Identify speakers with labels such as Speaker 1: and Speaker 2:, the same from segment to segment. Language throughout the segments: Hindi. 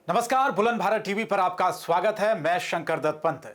Speaker 1: नमस्कार, बुलंद भारत टीवी पर आपका स्वागत है। मैं शंकर दत्त पंत।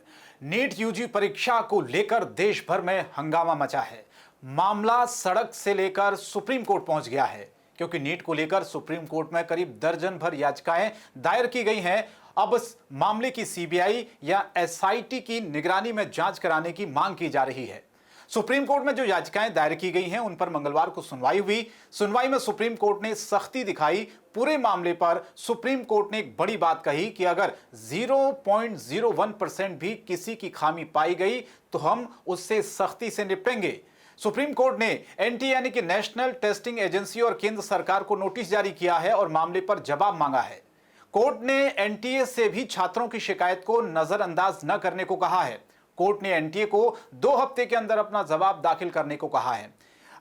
Speaker 1: नीट यूजी परीक्षा को लेकर देश भर में हंगामा मचा है। मामला सड़क से लेकर सुप्रीम कोर्ट पहुंच गया है, क्योंकि नीट को लेकर सुप्रीम कोर्ट में करीब दर्जन भर याचिकाएं दायर की गई हैं। अब इस मामले की सीबीआई या एसआईटी की निगरानी में जांच कराने की मांग की जा रही है। सुप्रीम कोर्ट में जो याचिकाएं दायर की गई हैं, उन पर मंगलवार को सुनवाई हुई। सुनवाई में सुप्रीम कोर्ट ने सख्ती दिखाई। पूरे मामले पर सुप्रीम कोर्ट ने एक बड़ी बात कही कि अगर 0.01% भी किसी की खामी पाई गई तो हम उससे सख्ती से निपटेंगे। सुप्रीम कोर्ट ने एनटीए यानी कि नेशनल टेस्टिंग एजेंसी और केंद्र सरकार को नोटिस जारी किया है और मामले पर जवाब मांगा है। कोर्ट ने एनटीए से भी छात्रों की शिकायत को नजरअंदाज न करने को कहा है। कोर्ट ने एनटीए को 2 हफ्ते के अंदर अपना जवाब दाखिल करने को कहा है।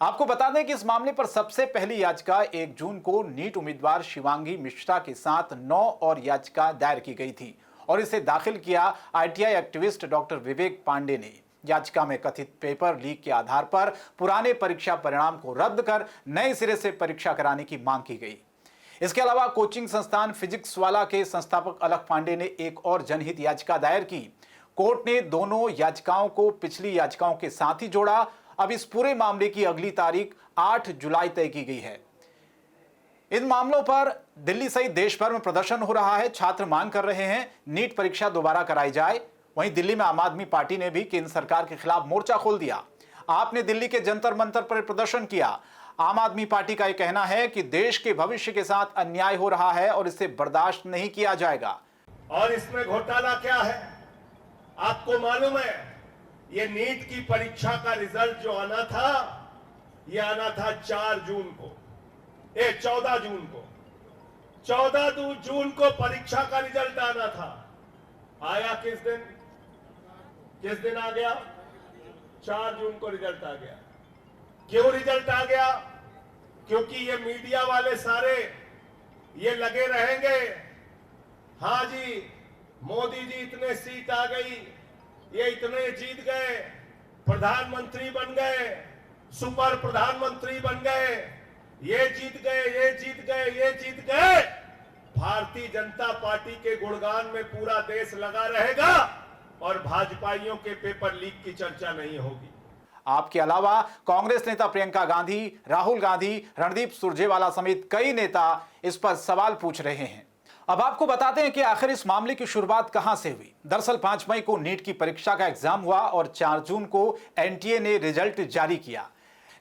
Speaker 1: आपको बता दें कि इस मामले पर सबसे पहली याचिका 1 जून को नीट उम्मीदवार शिवांगी मिश्रा के साथ 9 और याचिका दायर की गई थी और इसे दाखिल किया आईटीआई एक्टिविस्ट डॉक्टर विवेक पांडे ने। याचिका में कथित पेपर लीक के आधार पर पुराने परीक्षा परिणाम को रद्द कर नए सिरे से परीक्षा कराने की मांग की गई। इसके अलावा कोचिंग संस्थान फिजिक्स वाला के संस्थापक अलख पांडे ने एक और जनहित याचिका दायर की। कोर्ट ने दोनों याचिकाओं को पिछली याचिकाओं के साथ ही जोड़ा। अब इस पूरे मामले की अगली तारीख 8 जुलाई तय की गई है। इन मामलों पर दिल्ली सहित देश भर में प्रदर्शन हो रहा है। छात्र मांग कर रहे हैं नीट परीक्षा दोबारा कराई जाए। वहीं दिल्ली में आम आदमी पार्टी ने भी केंद्र सरकार के खिलाफ मोर्चा खोल दिया। आपने दिल्ली के जंतर मंतर पर प्रदर्शन किया। आम आदमी पार्टी का यह कहना है कि देश के भविष्य के साथ अन्याय हो रहा है और इसे बर्दाश्त नहीं किया जाएगा।
Speaker 2: और इसमें घोटाला क्या है आपको मालूम है? ये नीट की परीक्षा का रिजल्ट जो आना था, ये आना था 4 जून को, 14 जून को। 14 जून को परीक्षा का रिजल्ट आना था। आया किस दिन आ गया? 4 जून को रिजल्ट आ गया। क्यों रिजल्ट आ गया? क्योंकि ये मीडिया वाले सारे ये लगे रहेंगे, हाँ जी मोदी जी इतने सीट आ गई, ये इतने जीत गए, प्रधानमंत्री बन गए, सुपर प्रधानमंत्री बन गए, ये जीत गए, ये जीत गए, ये जीत गए। भारतीय जनता पार्टी के गुणगान में पूरा देश लगा रहेगा और भाजपाइयों के पेपर लीक की चर्चा नहीं होगी।
Speaker 1: आपके अलावा कांग्रेस नेता प्रियंका गांधी, राहुल गांधी, रणदीप सुरजेवाला समेत कई नेता इस पर सवाल पूछ रहे हैं। अब आपको बताते हैं कि आखिर इस मामले की शुरुआत कहां से हुई। दरअसल 5 मई को नीट की परीक्षा का एग्जाम हुआ और 4 जून को एनटीए ने रिजल्ट जारी किया।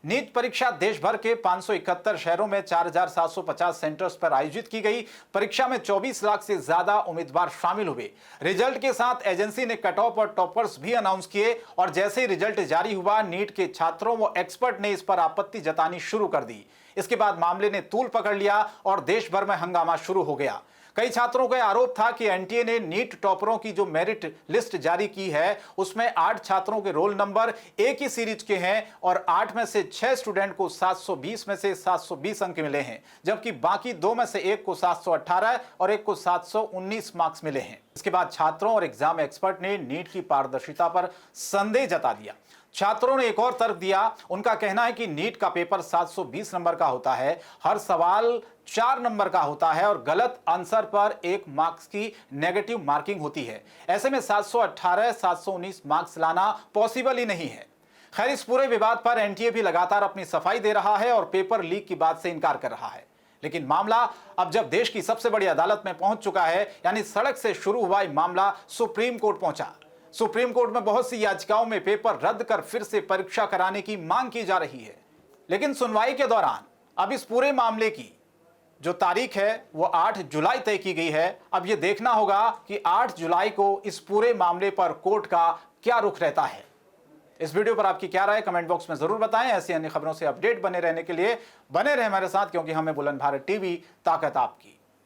Speaker 1: नीट परीक्षा देश भर के 571 शहरों में 4750 सेंटर्स पर आयोजित की गई। परीक्षा में 24 लाख से ज्यादा उम्मीदवार शामिल हुए। रिजल्ट के साथ एजेंसी ने कट ऑफ और टॉपर्स भी अनाउंस किए और जैसे ही रिजल्ट जारी हुआ, नीट के छात्रों व एक्सपर्ट ने इस पर आपत्ति जतानी शुरू कर दी। इसके बाद मामले ने तूल पकड़ लिया और देश भर में हंगामा शुरू हो गया। कई छात्रों का आरोप था कि एनटीए ने नीट टॉपरों की जो मेरिट लिस्ट जारी की है, उसमें 8 छात्रों के रोल नंबर एक ही सीरीज के हैं और 8 में से 6 स्टूडेंट को 720 में से 720 अंक मिले हैं, जबकि बाकी 2 में से एक को 718 और एक को 719 मार्क्स मिले हैं। इसके बाद छात्रों और एग्जाम एक्सपर्ट ने नीट की पारदर्शिता पर संदेह जता दिया। छात्रों ने एक और तर्क दिया। उनका कहना है कि नीट का पेपर 720 नंबर का होता है, हर सवाल 4 नंबर का होता है और गलत आंसर पर 1 मार्क्स की नेगेटिव मार्किंग होती है। ऐसे में 718, 719 मार्क्स लाना पॉसिबल ही नहीं है। खैर, इस पूरे विवाद पर एनटीए भी लगातार अपनी सफाई दे रहा है और पेपर लीक की बात से इनकार कर रहा है। लेकिन मामला अब जब देश की सबसे बड़ी अदालत में पहुंच चुका है, यानी सड़क से शुरू हुआ मामला सुप्रीम कोर्ट पहुंचा। सुप्रीम कोर्ट में बहुत सी याचिकाओं में पेपर रद्द कर फिर से परीक्षा कराने की मांग की जा रही है। लेकिन सुनवाई के दौरान अब इस पूरे मामले की जो तारीख है वो 8 जुलाई तय की गई है। अब यह देखना होगा कि 8 जुलाई को इस पूरे मामले पर कोर्ट का क्या रुख रहता है। इस वीडियो पर आपकी क्या राय, कमेंट बॉक्स में जरूर बताएं। ऐसी अन्य खबरों से अपडेट बने रहने के लिए बने रहे हमारे साथ, क्योंकि हमें बुलंद भारत टीवी ताकत आपकी।